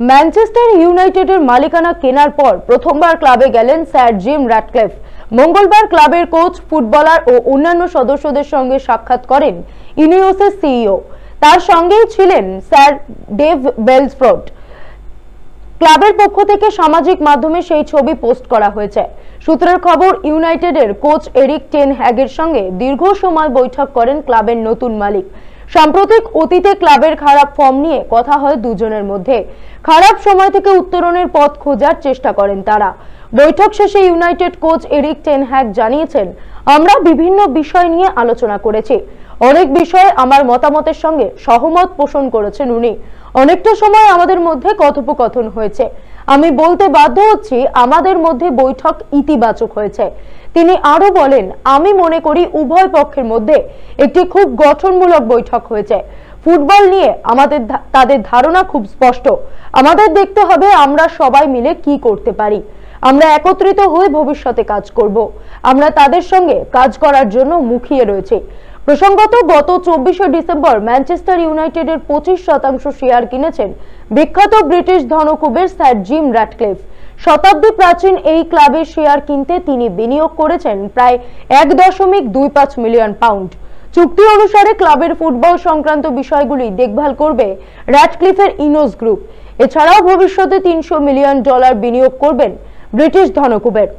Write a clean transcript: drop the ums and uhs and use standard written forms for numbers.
Manchester ইউনাইটেডের মালিকানা কেনার পর প্রথমবার ক্লাবে গেলেন স্যার জিম রাটক্লিফ। মঙ্গলবার ক্লাবের কোচ, ফুটবলার ও অন্যান্য সদস্যদের সঙ্গে সাক্ষাৎ করেন ইনিওসের সিইও। তার সঙ্গেই ছিলেন স্যার ডেভ বেলসফোর্ড। ক্লাবের পক্ষ থেকে সামাজিক মাধ্যমে সেই ছবি পোস্ট করা হয়েছে। সূত্রের খবর, ইউনাইটেডের কোচ এরিক টেন হ্যাগের সঙ্গে দীর্ঘ সময় বৈঠক করেন ক্লাবের নতুন মালিক। সাম্প্রতিক অতীতে ক্লাবের খারাপ ফর্ম নিয়ে কথা হয় দুজনের মধ্যে। খারাপ সময় থেকে উত্তরণের পথ খোঁজার চেষ্টা করেন তারা। বৈঠক শেষে United coach Erik ten hag জানিয়েছেন, আমরা বিভিন্ন বিষয় নিয়ে আলোচনা করেছি। অনেক বিষয়ে আমার মতামতের সঙ্গে সহমত পোষণ করেছেন উনি। অনেকটা সময় আমাদের মধ্যে কথোপকথন হয়েছে। আমি বলতে বাধ্য হচ্ছি, আমাদের মধ্যে বৈঠক ইতিবাচক হয়েছে। তিনি আরো বলেন, আমি মনে করি উভয় পক্ষের মধ্যে একটি খুব গঠনমূলক বৈঠক হয়েছে। ফুটবল নিয়ে তাদের ধারণা খুব স্পষ্ট। আমাদের দেখতে হবে আমরা সবাই মিলে কি করতে পারি। আমরা একত্রিত হয়ে ভবিষ্যতে কাজ করব। আমরা তাদের সঙ্গে কাজ করার জন্য মুখিয়ে রয়েছি। প্রসঙ্গত, গত 24শে ডিসেম্বর ম্যানচেস্টার ইউনাইটেডের 25% শেয়ার কিনেছেন বিখ্যাত ব্রিটিশ ধনকুবের স্যার জিম রাটক্লিফ। শতাব্দী প্রাচীন এই ক্লাবের শেয়ার কিনতে তিনি বিনিয়োগ করেছেন প্রায় 1.25 মিলিয়ন পাউন্ড। চুক্তি অনুসারে ক্লাবের ফুটবল সংক্রান্ত বিষয়গুলি দেখভাল করবে রাটক্লিফের ইনোস গ্রুপ। এছাড়াও ভবিষ্যতে $300 মিলিয়ন বিনিয়োগ করবেন ব্রিটিশ ধনকুবের।